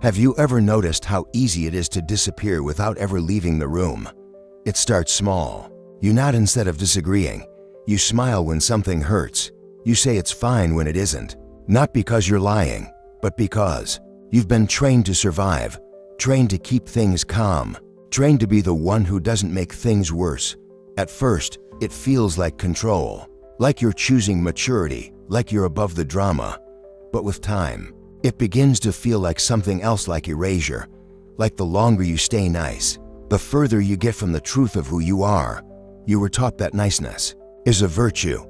Have you ever noticed how easy it is to disappear without ever leaving the room? It starts small. You nod instead of disagreeing. You smile when something hurts. You say it's fine when it isn't. Not because you're lying, but because you've been trained to survive, trained to keep things calm, trained to be the one who doesn't make things worse. At first, it feels like control, like you're choosing maturity, like you're above the drama. But with time, it begins to feel like something else, like erasure. Like the longer you stay nice, the further you get from the truth of who you are. You were taught that niceness is a virtue,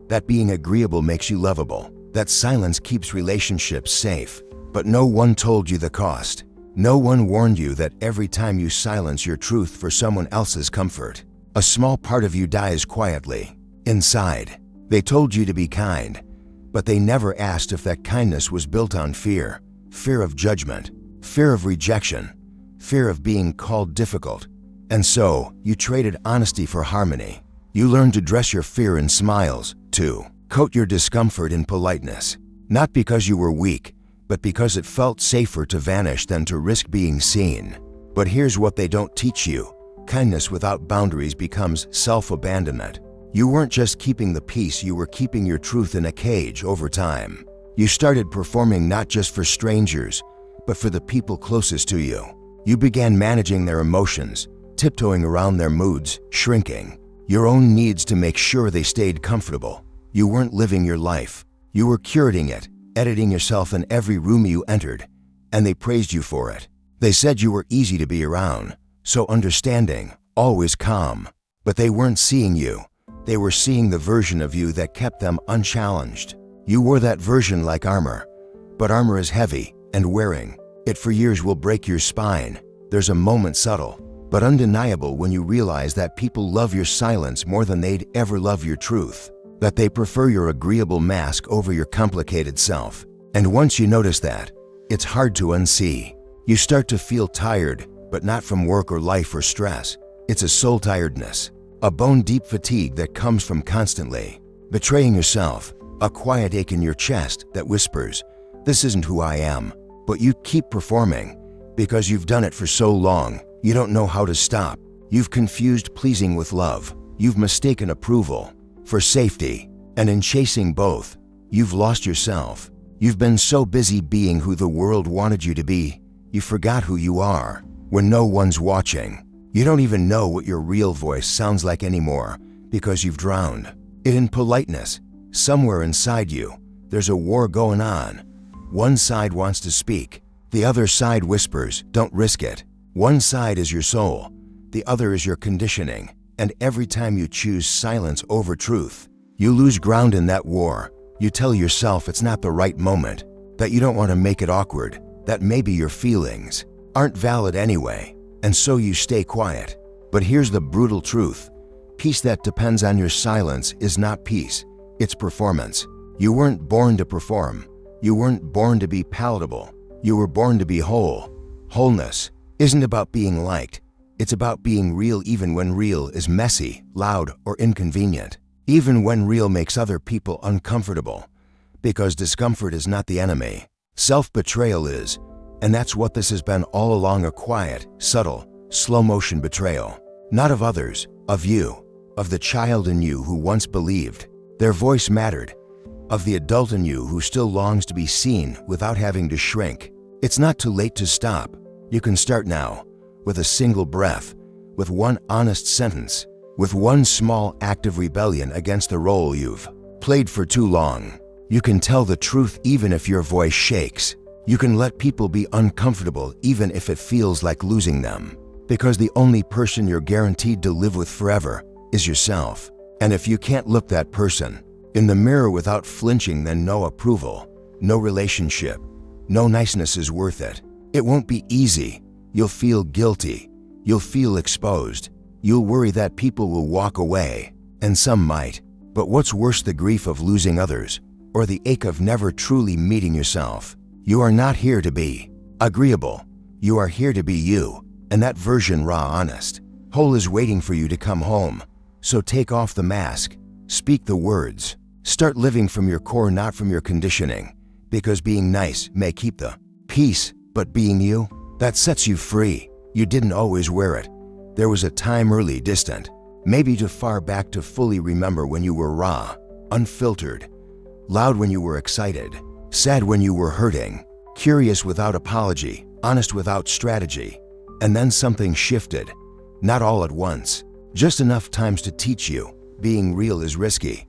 that being agreeable makes you lovable, that silence keeps relationships safe. But no one told you the cost. No one warned you that every time you silence your truth for someone else's comfort, a small part of you dies quietly, inside. They told you to be kind, but they never asked if that kindness was built on fear. Fear of judgment, fear of rejection, fear of being called difficult. And so, you traded honesty for harmony. You learned to dress your fear in smiles, to coat your discomfort in politeness. Not because you were weak, but because it felt safer to vanish than to risk being seen. But here's what they don't teach you. Kindness without boundaries becomes self-abandonment. You weren't just keeping the peace, you were keeping your truth in a cage over time. You started performing not just for strangers, but for the people closest to you. You began managing their emotions, tiptoeing around their moods, shrinking your own needs to make sure they stayed comfortable. You weren't living your life. You were curating it, editing yourself in every room you entered, and they praised you for it. They said you were easy to be around, so understanding, always calm. But they weren't seeing you. They were seeing the version of you that kept them unchallenged. You wore that version like armor, but armor is heavy, and wearing it for years will break your spine. There's a moment, subtle but undeniable, when you realize that people love your silence more than they'd ever love your truth. That they prefer your agreeable mask over your complicated self. And once you notice that, it's hard to unsee. You start to feel tired, but not from work or life or stress. It's a soul tiredness, a bone-deep fatigue that comes from constantly betraying yourself, a quiet ache in your chest that whispers, "This isn't who I am." But you keep performing because you've done it for so long. You don't know how to stop. You've confused pleasing with love. You've mistaken approval for safety, and in chasing both, you've lost yourself. You've been so busy being who the world wanted you to be, you forgot who you are. When no one's watching, you don't even know what your real voice sounds like anymore because you've drowned it in politeness. Somewhere inside you, there's a war going on. One side wants to speak. The other side whispers, "Don't risk it." One side is your soul. The other is your conditioning. And every time you choose silence over truth, you lose ground in that war. You tell yourself it's not the right moment, that you don't want to make it awkward, that maybe your feelings aren't valid anyway, and so you stay quiet. But here's the brutal truth. Peace that depends on your silence is not peace, it's performance. You weren't born to perform. You weren't born to be palatable. You were born to be whole. Wholeness isn't about being liked. It's about being real, even when real is messy, loud, or inconvenient. Even when real makes other people uncomfortable. Because discomfort is not the enemy. Self-betrayal is. And that's what this has been all along, a quiet, subtle, slow-motion betrayal. Not of others, of you. Of the child in you who once believed their voice mattered. Of the adult in you who still longs to be seen without having to shrink. It's not too late to stop. You can start now. With a single breath, with one honest sentence, with one small act of rebellion against the role you've played for too long. You can tell the truth even if your voice shakes. You can let people be uncomfortable even if it feels like losing them. Because the only person you're guaranteed to live with forever is yourself. And if you can't look that person in the mirror without flinching, then no approval, no relationship, no niceness is worth it. It won't be easy. You'll feel guilty. You'll feel exposed. You'll worry that people will walk away, and some might. But what's worse, the grief of losing others, or the ache of never truly meeting yourself? You are not here to be agreeable. You are here to be you, and that version, raw, honest, whole, is waiting for you to come home. So take off the mask. Speak the words. Start living from your core, not from your conditioning, because being nice may keep the peace, But being you, that sets you free. You didn't always wear it. There was a time early, distant, maybe too far back to fully remember when you were raw, unfiltered, loud when you were excited, sad when you were hurting, curious without apology, honest without strategy. And then something shifted. Not all at once, just enough times to teach you being real is risky.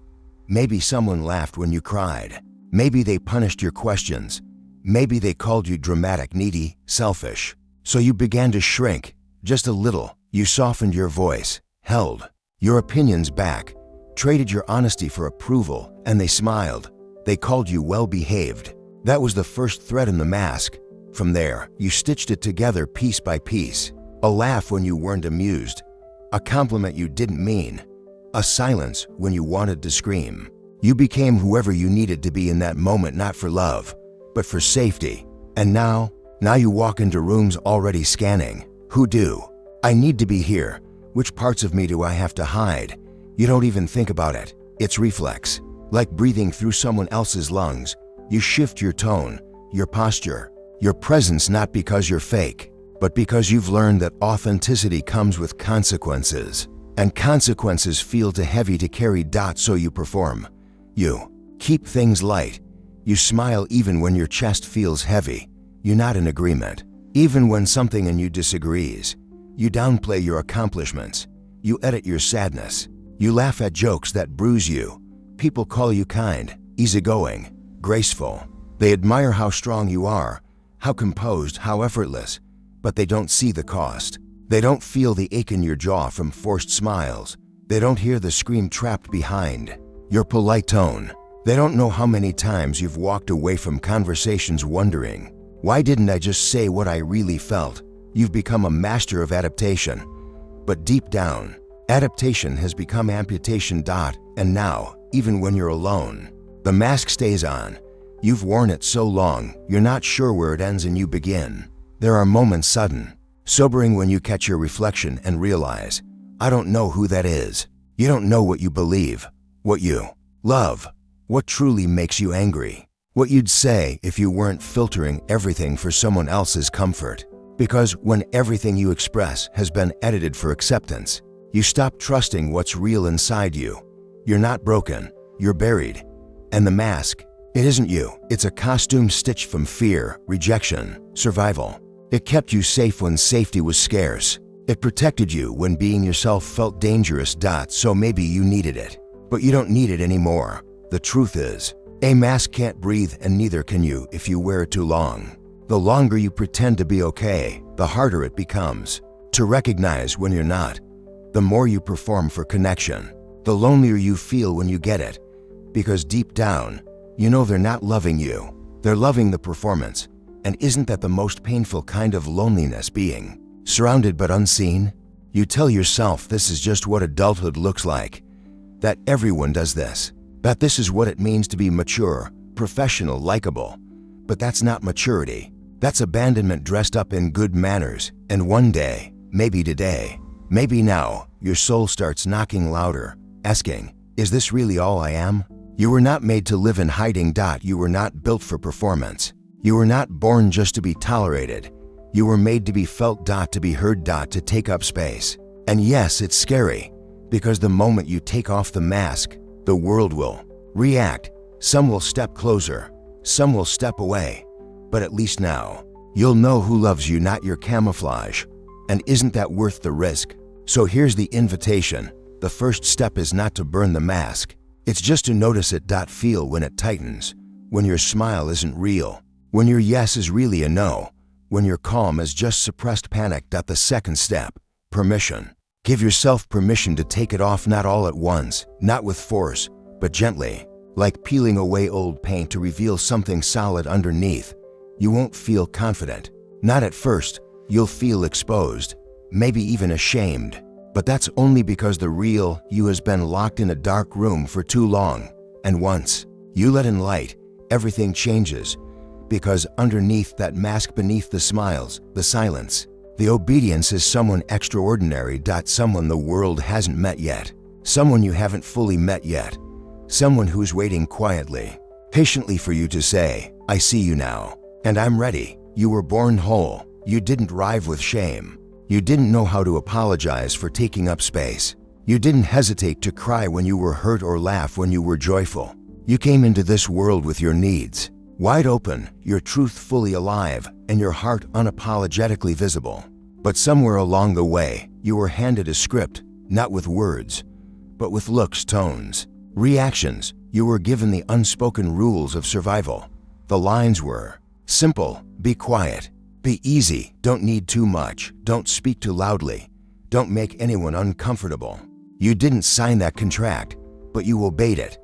Maybe someone laughed when you cried. Maybe they punished your questions. Maybe they called you dramatic, needy, selfish. So you began to shrink, just a little. You softened your voice, held your opinions back, traded your honesty for approval, and they smiled. They called you well-behaved. That was the first thread in the mask. From there, you stitched it together piece by piece. A laugh when you weren't amused. A compliment you didn't mean. A silence when you wanted to scream. You became whoever you needed to be in that moment, not for love, but for safety. And now you walk into rooms already scanning. Who do I need to be here? Which parts of me do I have to hide? You don't even think about it. It's reflex. Like breathing through someone else's lungs. You shift your tone, your posture, your presence, not because you're fake, but because you've learned that authenticity comes with consequences. And consequences feel too heavy to carry. So you perform. You keep things light. You smile even when your chest feels heavy. You nod in agreement, even when something in you disagrees. You downplay your accomplishments. You edit your sadness. You laugh at jokes that bruise you. People call you kind, easygoing, graceful. They admire how strong you are, how composed, how effortless, but they don't see the cost. They don't feel the ache in your jaw from forced smiles. They don't hear the scream trapped behind your polite tone. They don't know how many times you've walked away from conversations wondering, why didn't I just say what I really felt? You've become a master of adaptation. But deep down, adaptation has become amputation. And now, even when you're alone, the mask stays on. You've worn it so long, you're not sure where it ends and you begin. There are moments sudden, sobering when you catch your reflection and realize, I don't know who that is. You don't know what you believe, what you love, what truly makes you angry, what you'd say if you weren't filtering everything for someone else's comfort. Because when everything you express has been edited for acceptance, you stop trusting what's real inside you. You're not broken, you're buried. And the mask, it isn't you. It's a costume stitched from fear, rejection, survival. It kept you safe when safety was scarce. It protected you when being yourself felt dangerous. So maybe you needed it, but you don't need it anymore. The truth is, a mask can't breathe, and neither can you if you wear it too long. The longer you pretend to be okay, the harder it becomes to recognize when you're not. The more you perform for connection, the lonelier you feel when you get it. Because deep down, you know they're not loving you. They're loving the performance. And isn't that the most painful kind of loneliness, being surrounded but unseen? You tell yourself this is just what adulthood looks like, that everyone does this, that this is what it means to be mature, professional, likable. But that's not maturity. That's abandonment dressed up in good manners. And one day, maybe today, maybe now, your soul starts knocking louder, asking, is this really all I am? You were not made to live in hiding. You were not built for performance. You were not born just to be tolerated. You were made to be felt. To be heard. To take up space. And yes, it's scary, because the moment you take off the mask, the world will react. Some will step closer, some will step away. But at least now, you'll know who loves you, not your camouflage. And isn't that worth the risk? So here's the invitation. The first step is not to burn the mask. It's just to notice it. Feel when it tightens, when your smile isn't real, when your yes is really a no, when your calm is just suppressed panic. The second step, permission. Give yourself permission to take it off, not all at once, not with force, but gently, like peeling away old paint to reveal something solid underneath. You won't feel confident. Not at first. You'll feel exposed, maybe even ashamed. But that's only because the real you has been locked in a dark room for too long. And once you let in light, everything changes. Because underneath that mask, beneath the smiles, the silence, the obedience is someone extraordinary. Someone the world hasn't met yet. Someone you haven't fully met yet. Someone who's waiting quietly, patiently for you to say, I see you now, and I'm ready. You were born whole. You didn't rive with shame. You didn't know how to apologize for taking up space. You didn't hesitate to cry when you were hurt or laugh when you were joyful. You came into this world with your needs wide open, your truth fully alive, and your heart unapologetically visible. But somewhere along the way, you were handed a script, not with words, but with looks, tones, reactions. You were given the unspoken rules of survival. The lines were simple: be quiet, be easy, don't need too much, don't speak too loudly, don't make anyone uncomfortable. You didn't sign that contract, but you obeyed it,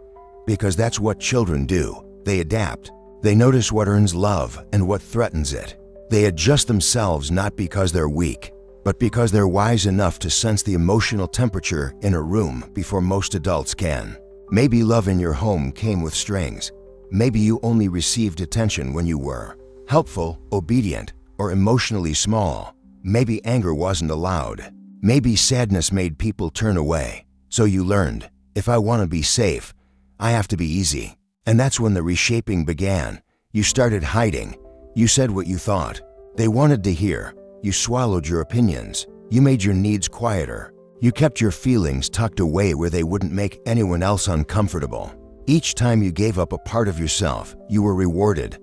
because that's what children do. They adapt. They notice what earns love and what threatens it. They adjust themselves not because they're weak, but because they're wise enough to sense the emotional temperature in a room before most adults can. Maybe love in your home came with strings. Maybe you only received attention when you were helpful, obedient, or emotionally small. Maybe anger wasn't allowed. Maybe sadness made people turn away. So you learned, if I want to be safe, I have to be easy. And that's when the reshaping began. You started hiding. You said what you thought they wanted to hear. You swallowed your opinions. You made your needs quieter. You kept your feelings tucked away where they wouldn't make anyone else uncomfortable. Each time you gave up a part of yourself, you were rewarded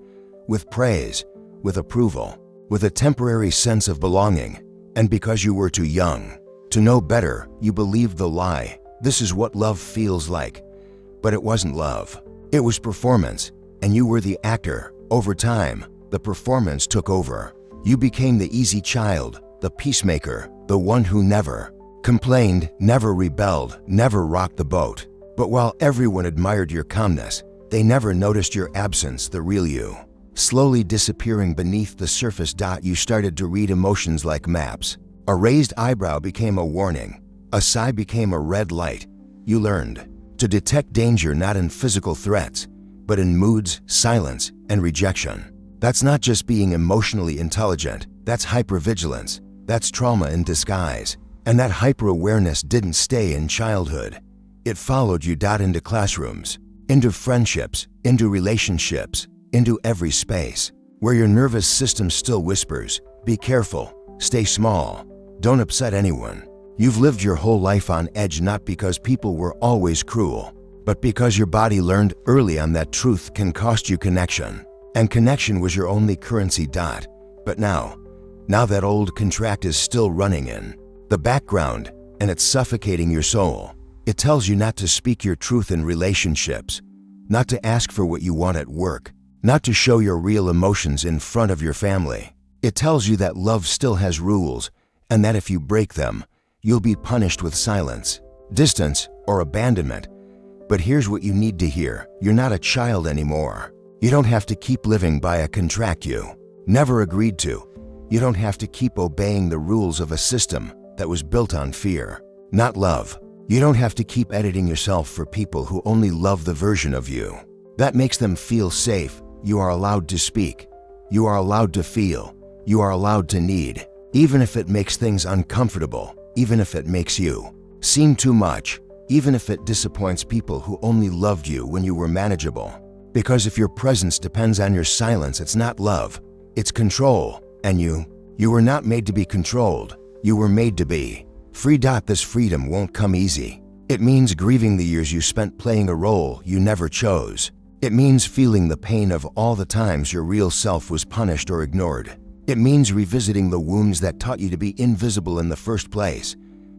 with praise, with approval, with a temporary sense of belonging. And because you were too young to know better, you believed the lie. This is what love feels like. But it wasn't love. It was performance, and you were the actor. Over time, the performance took over. You became the easy child, the peacemaker, the one who never complained, never rebelled, never rocked the boat. But while everyone admired your calmness, they never noticed your absence, the real you. Slowly disappearing beneath the surface. You started to read emotions like maps. A raised eyebrow became a warning. A sigh became a red light. You learned to detect danger not in physical threats, but in moods, silence, and rejection. That's not just being emotionally intelligent. That's hypervigilance. That's trauma in disguise. And that hyper-awareness didn't stay in childhood. It followed you into classrooms, into friendships, into relationships, into every space where your nervous system still whispers, be careful, stay small, don't upset anyone. You've lived your whole life on edge, not because people were always cruel, but because your body learned early on that truth can cost you connection. And connection was your only currency. But now that old contract is still running in the background, and it's suffocating your soul. It tells you not to speak your truth in relationships, not to ask for what you want at work, not to show your real emotions in front of your family. It tells you that love still has rules, and that if you break them, you'll be punished with silence, distance, or abandonment. But here's what you need to hear. You're not a child anymore. You don't have to keep living by a contract you never agreed to. You don't have to keep obeying the rules of a system that was built on fear, not love. You don't have to keep editing yourself for people who only love the version of you that makes them feel safe. You are allowed to speak. You are allowed to feel. You are allowed to need, even if it makes things uncomfortable, even if it makes you seem too much, even if it disappoints people who only loved you when you were manageable. Because if your presence depends on your silence, it's not love, it's control. And you were not made to be controlled. You were made to be free. This freedom won't come easy. It means grieving the years you spent playing a role you never chose. It means feeling the pain of all the times your real self was punished or ignored. It means revisiting the wounds that taught you to be invisible in the first place.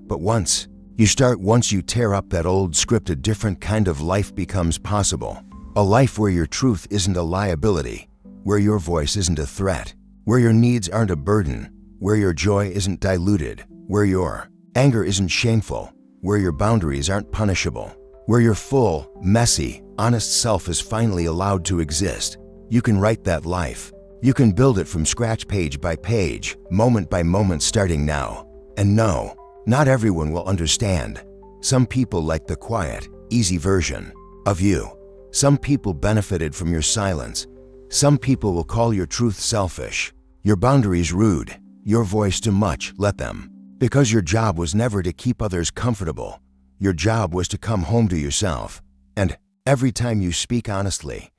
But once you tear up that old script, a different kind of life becomes possible. A life where your truth isn't a liability, where your voice isn't a threat, where your needs aren't a burden, where your joy isn't diluted, where your anger isn't shameful, where your boundaries aren't punishable, where your full, messy, honest self is finally allowed to exist. You can write that life. You can build it from scratch, page by page, moment by moment, starting now. And no, not everyone will understand. Some people like the quiet, easy version of you. Some people benefited from your silence. Some people will call your truth selfish, your boundaries rude, your voice too much. Let them. Because your job was never to keep others comfortable. Your job was to come home to yourself. And every time you speak honestly,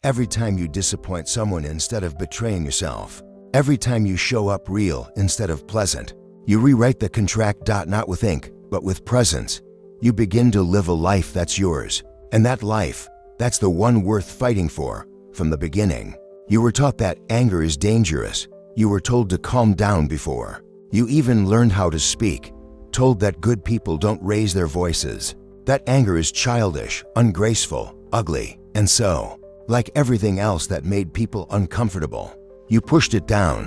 every time you disappoint someone instead of betraying yourself, Every time you show up real instead of pleasant, you rewrite the contract. Not with ink, but with presence. You begin to live a life that's yours. And that life, that's the one worth fighting for from the beginning. You were taught that anger is dangerous. You were told to calm down before. You even learned how to speak, told that good people don't raise their voices, that anger is childish, ungraceful, ugly, and so, like everything else that made people uncomfortable, you pushed it down.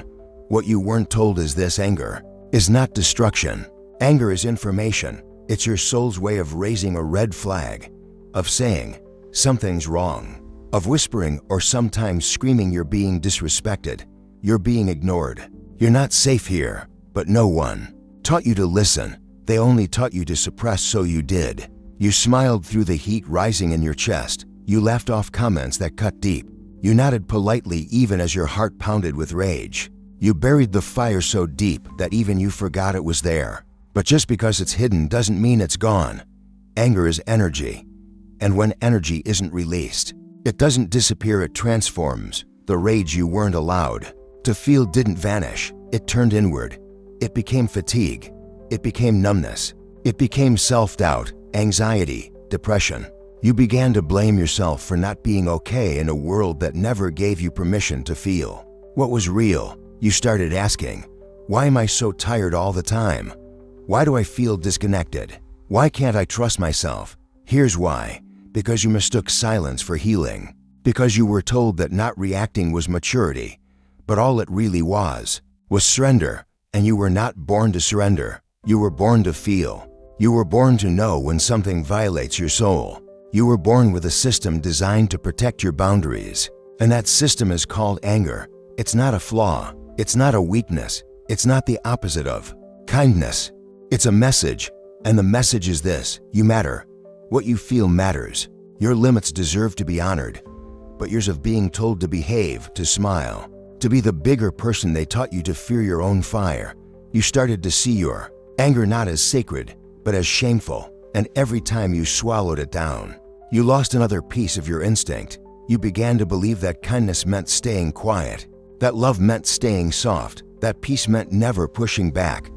What you weren't told is this: anger is not destruction. Anger is information. It's your soul's way of raising a red flag, of saying something's wrong, of whispering or sometimes screaming you're being disrespected, you're being ignored, you're not safe here. But no one taught you to listen. They only taught you to suppress, so you did. You smiled through the heat rising in your chest. You laughed off comments that cut deep. You nodded politely even as your heart pounded with rage. You buried the fire so deep that even you forgot it was there. But just because it's hidden doesn't mean it's gone. Anger is energy. And when energy isn't released, it doesn't disappear, it transforms. The rage you weren't allowed to feel didn't vanish. It turned inward. It became fatigue. It became numbness. It became self-doubt, anxiety, depression. You began to blame yourself for not being okay in a world that never gave you permission to feel what was real. You started asking, why am I so tired all the time? Why do I feel disconnected? Why can't I trust myself? Here's why. Because you mistook silence for healing. Because you were told that not reacting was maturity. But all it really was surrender. And you were not born to surrender. You were born to feel. You were born to know when something violates your soul. You were born with a system designed to protect your boundaries. And that system is called anger. It's not a flaw. It's not a weakness. It's not the opposite of kindness. It's a message. And the message is this: you matter. What you feel matters. Your limits deserve to be honored. But years of being told to behave, to smile, to be the bigger person, they taught you to fear your own fire. You started to see your anger not as sacred, but as shameful. And every time you swallowed it down, you lost another piece of your instinct. You began to believe that kindness meant staying quiet, that love meant staying soft, that peace meant never pushing back.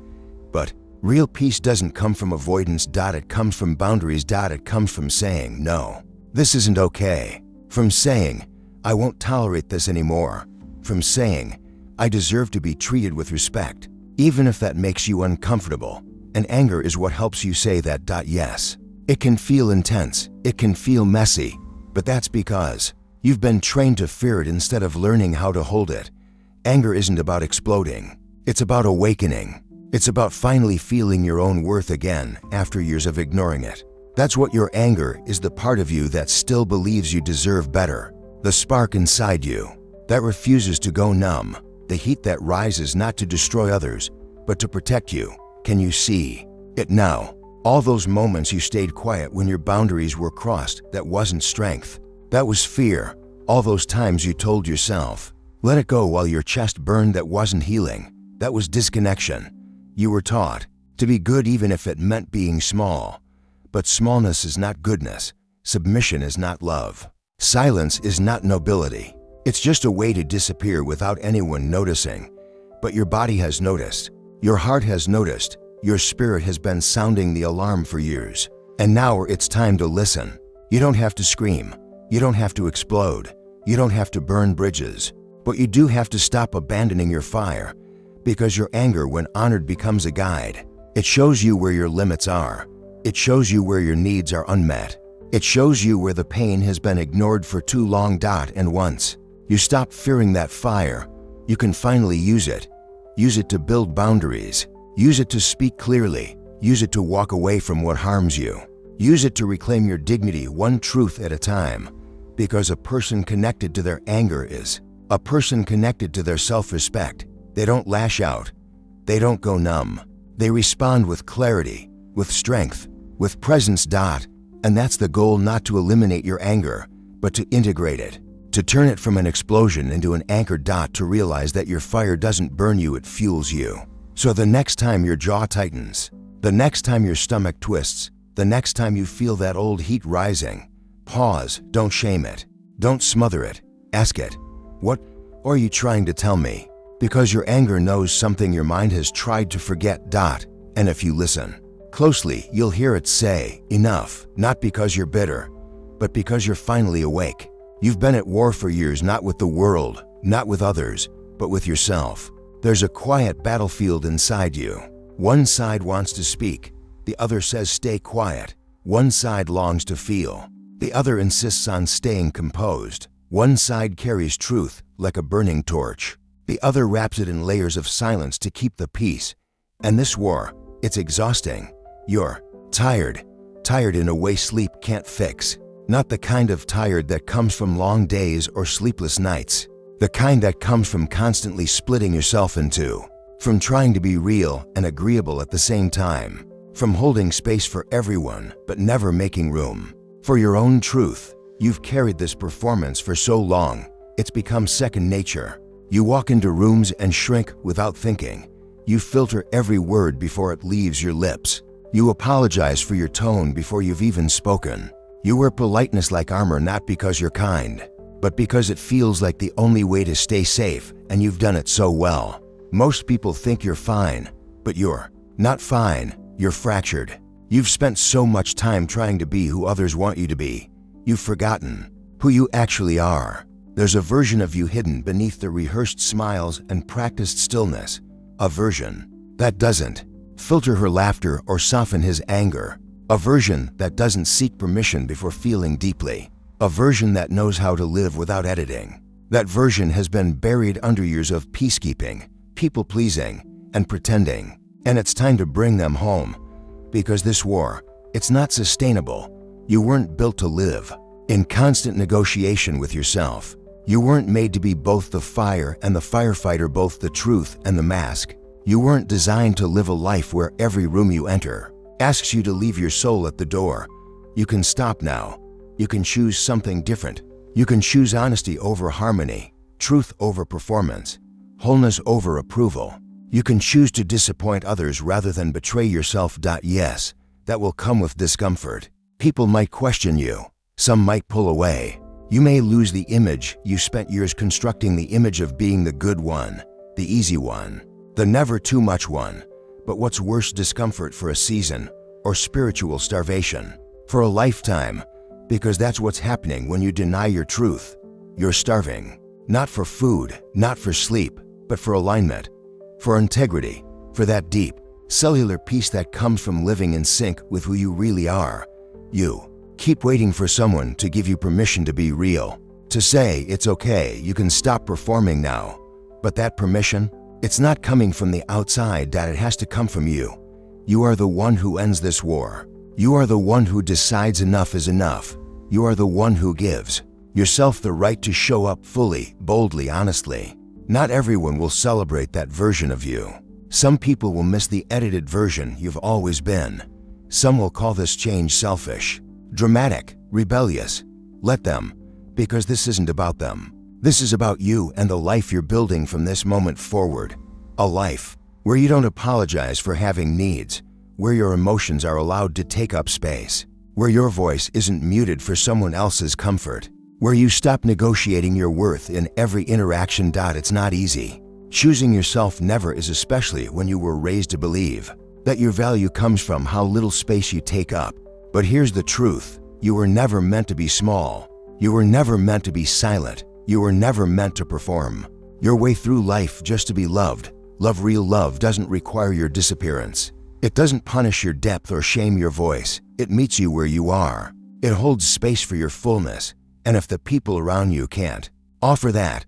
But real peace doesn't come from avoidance. It comes from boundaries. It comes from saying, no, this isn't okay. From saying, I won't tolerate this anymore. From saying, I deserve to be treated with respect, even if that makes you uncomfortable. And anger is what helps you say that. Yes, it can feel intense, it can feel messy, but that's because you've been trained to fear it instead of learning how to hold it. Anger isn't about exploding, it's about awakening. It's about finally feeling your own worth again after years of ignoring it. That's what your anger is, the part of you that still believes you deserve better, the spark inside you that refuses to go numb, the heat that rises not to destroy others, but to protect you. Can you see it now? All those moments you stayed quiet when your boundaries were crossed, that wasn't strength, that was fear. All those times you told yourself, let it go while your chest burned, that wasn't healing, that was disconnection. You were taught to be good even if it meant being small. But smallness is not goodness. Submission is not love. Silence is not nobility. It's just a way to disappear without anyone noticing. But your body has noticed. Your heart has noticed. Your spirit has been sounding the alarm for years. And now it's time to listen. You don't have to scream. You don't have to explode. You don't have to burn bridges. But you do have to stop abandoning your fire. Because your anger, when honored, becomes a guide. It shows you where your limits are. It shows you where your needs are unmet. It shows you where the pain has been ignored for too long. And once you stop fearing that fire, you can finally use it. Use it to build boundaries. Use it to speak clearly. Use it to walk away from what harms you. Use it to reclaim your dignity, one truth at a time. Because a person connected to their anger is a person connected to their self-respect. They don't lash out. They don't go numb. They respond with clarity, with strength, with presence. And that's the goal: not to eliminate your anger, but to integrate it, to turn it from an explosion into an anchor. To realize that your fire doesn't burn you, it fuels you. So the next time your jaw tightens, the next time your stomach twists, the next time you feel that old heat rising, pause. Don't shame it. Don't smother it. Ask it, what are you trying to tell me? Because your anger knows something your mind has tried to forget. And if you listen closely, you'll hear it say, enough, not because you're bitter, but because you're finally awake. You've been at war for years, not with the world, not with others, but with yourself. There's a quiet battlefield inside you. One side wants to speak, the other says stay quiet. One side longs to feel, the other insists on staying composed. One side carries truth like a burning torch, the other wraps it in layers of silence to keep the peace. And this war, it's exhausting. You're tired in a way sleep can't fix. Not the kind of tired that comes from long days or sleepless nights. The kind that comes from constantly splitting yourself in two. From trying to be real and agreeable at the same time. From holding space for everyone, but never making room for your own truth. You've carried this performance for so long, it's become second nature. You walk into rooms and shrink without thinking. You filter every word before it leaves your lips. You apologize for your tone before you've even spoken. You wear politeness like armor, not because you're kind, but because it feels like the only way to stay safe, and you've done it so well. Most people think you're fine, but you're not fine. You're fractured. You've spent so much time trying to be who others want you to be. You've forgotten who you actually are. There's a version of you hidden beneath the rehearsed smiles and practiced stillness. A version that doesn't filter her laughter or soften his anger. A version that doesn't seek permission before feeling deeply. A version that knows how to live without editing. That version has been buried under years of peacekeeping, people-pleasing, and pretending. And it's time to bring them home. Because this war, it's not sustainable. You weren't built to live in constant negotiation with yourself. You weren't made to be both the fire and the firefighter, both the truth and the mask. You weren't designed to live a life where every room you enter asks you to leave your soul at the door. You can stop now. You can choose something different. You can choose honesty over harmony, truth over performance, wholeness over approval. You can choose to disappoint others rather than betray yourself. Yes, that will come with discomfort. People might question you. Some might pull away. You may lose the image you spent years constructing, the image of being the good one, the easy one, the never too much one. But what's worse, discomfort for a season, or spiritual starvation for a lifetime, because that's what's happening when you deny your truth. You're starving, not for food, not for sleep, but for alignment, for integrity, for that deep, cellular peace that comes from living in sync with who you really are. You keep waiting for someone to give you permission to be real, to say it's okay, you can stop performing now. But that permission, it's not coming from the outside. It has to come from you. You are the one who ends this war. You are the one who decides enough is enough. You are the one who gives yourself the right to show up fully, boldly, honestly. Not everyone will celebrate that version of you. Some people will miss the edited version you've always been. Some will call this change selfish, dramatic, rebellious. Let them, because this isn't about them. This is about you and the life you're building from this moment forward. A life where you don't apologize for having needs, where your emotions are allowed to take up space, where your voice isn't muted for someone else's comfort, where you stop negotiating your worth in every interaction. It's not easy. Choosing yourself never is, especially when you were raised to believe that your value comes from how little space you take up. But here's the truth. You were never meant to be small. You were never meant to be silent. You were never meant to perform your way through life just to be loved. Love, real love, doesn't require your disappearance. It doesn't punish your depth or shame your voice. It meets you where you are. It holds space for your fullness. And if the people around you can't offer that,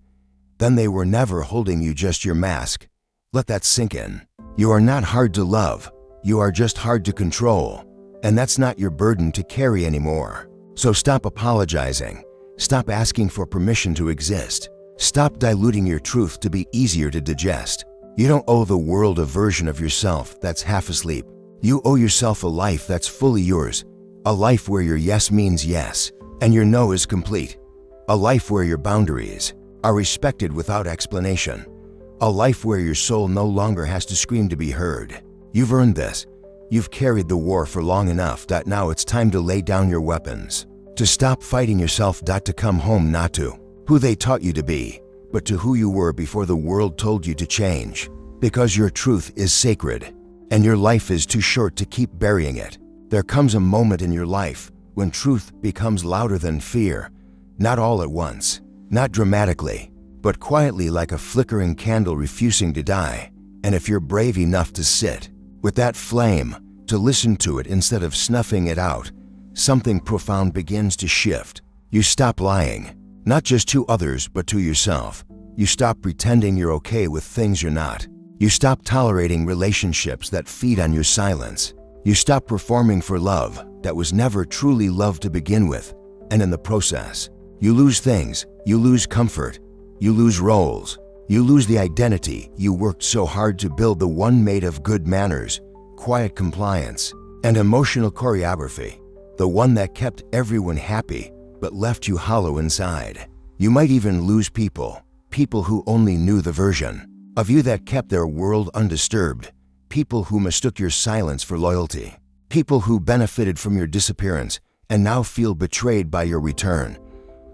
then they were never holding you, just your mask. Let that sink in. You are not hard to love. You are just hard to control. And that's not your burden to carry anymore. So stop apologizing. Stop asking for permission to exist. Stop diluting your truth to be easier to digest. You don't owe the world a version of yourself that's half asleep. You owe yourself a life that's fully yours. A life where your yes means yes, and your no is complete. A life where your boundaries are respected without explanation. A life where your soul no longer has to scream to be heard. You've earned this. You've carried the war for long enough. Now it's time to lay down your weapons. To stop fighting yourself. To come home, not to who they taught you to be, but to who you were before the world told you to change. Because your truth is sacred, and your life is too short to keep burying it. There comes a moment in your life when truth becomes louder than fear, not all at once, not dramatically, but quietly like a flickering candle refusing to die. And if you're brave enough to sit with that flame, to listen to it instead of snuffing it out, something profound begins to shift. You stop lying, not just to others but to yourself. You stop pretending you're okay with things you're not. You stop tolerating relationships that feed on your silence. You stop performing for love that was never truly love to begin with. And in the process, you lose things. You lose comfort. You lose roles. You lose the identity you worked so hard to build, the one made of good manners, quiet compliance, and emotional choreography. The one that kept everyone happy but left you hollow inside. You might even lose people who only knew the version of you that kept their world undisturbed, people who mistook your silence for loyalty, people who benefited from your disappearance and now feel betrayed by your return.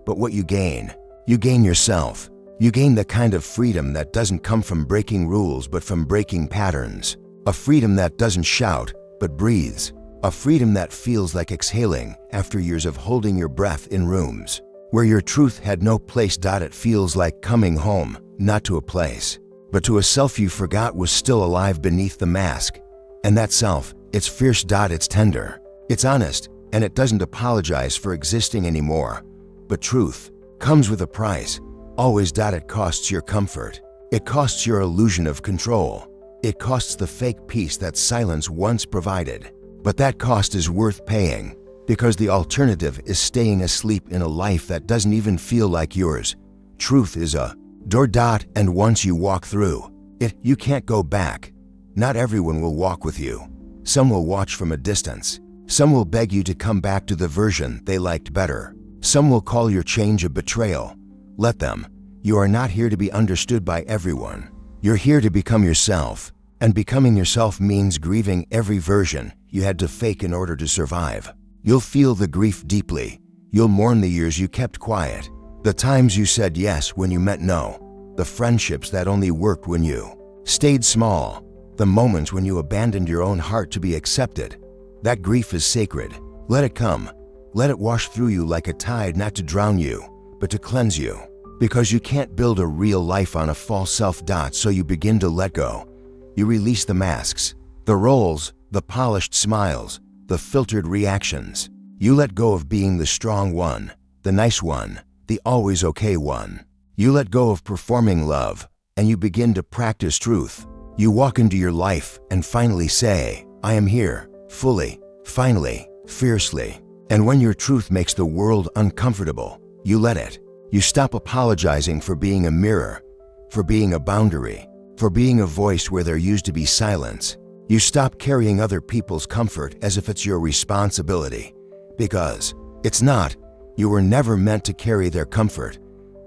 But what you gain yourself. You gain the kind of freedom that doesn't come from breaking rules but from breaking patterns. A freedom that doesn't shout but breathes. A freedom that feels like exhaling after years of holding your breath in rooms where your truth had no place. It feels like coming home, not to a place, but to a self you forgot was still alive beneath the mask. And that self, it's fierce. It's tender. It's honest, and it doesn't apologize for existing anymore. But truth comes with a price. Always. It costs your comfort. It costs your illusion of control. It costs the fake peace that silence once provided. But that cost is worth paying, because the alternative is staying asleep in a life that doesn't even feel like yours. Truth is a door. And once you walk through it, you can't go back. Not everyone will walk with you. Some will watch from a distance. Some will beg you to come back to the version they liked better. Some will call your change a betrayal. Let them. You are not here to be understood by everyone. You're here to become yourself. And becoming yourself means grieving every version you had to fake in order to survive. You'll feel the grief deeply. You'll mourn the years you kept quiet, the times you said yes when you meant no, the friendships that only worked when you stayed small, the moments when you abandoned your own heart to be accepted. That grief is sacred. Let it come. Let it wash through you like a tide, not to drown you, but to cleanse you. Because you can't build a real life on a false self. So you begin to let go. You release the masks, the roles, the polished smiles, the filtered reactions. You let go of being the strong one, the nice one, the always okay one. You let go of performing love, and you begin to practice truth. You walk into your life and finally say, I am here, fully, finally, fiercely. And when your truth makes the world uncomfortable, you let it. You stop apologizing for being a mirror, for being a boundary, for being a voice where there used to be silence. You stop carrying other people's comfort as if it's your responsibility, because it's not. You were never meant to carry their comfort.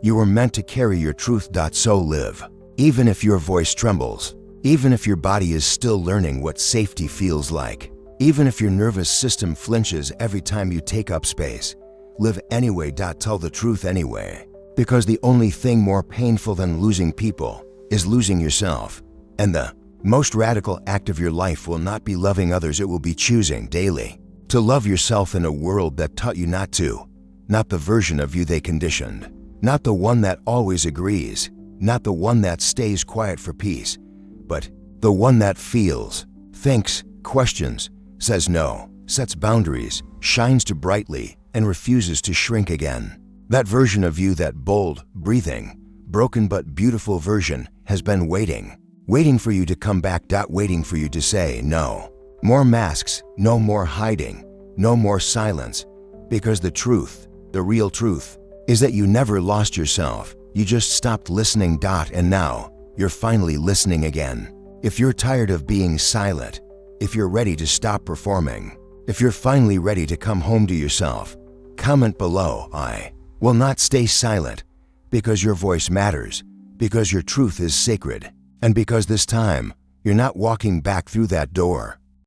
You were meant to carry your truth. So live. Even if your voice trembles, even if your body is still learning what safety feels like, even if your nervous system flinches every time you take up space, live anyway. Tell the truth anyway, because the only thing more painful than losing people is losing yourself. And the most radical act of your life will not be loving others. It will be choosing daily to love yourself in a world that taught you not to. Not the version of you they conditioned. Not the one that always agrees. Not the one that stays quiet for peace. But the one that feels, thinks, questions, says no, sets boundaries, shines too brightly, and refuses to shrink again. That version of you, that bold, breathing, broken but beautiful version, has been waiting for you to come back. Waiting for you to say no. More masks, no more hiding, no more silence. Because the truth, the real truth, is that you never lost yourself. You just stopped listening. And now, you're finally listening again. If you're tired of being silent, if you're ready to stop performing, if you're finally ready to come home to yourself, comment below. I will not stay silent, because your voice matters, because your truth is sacred, and because this time, you're not walking back through that door.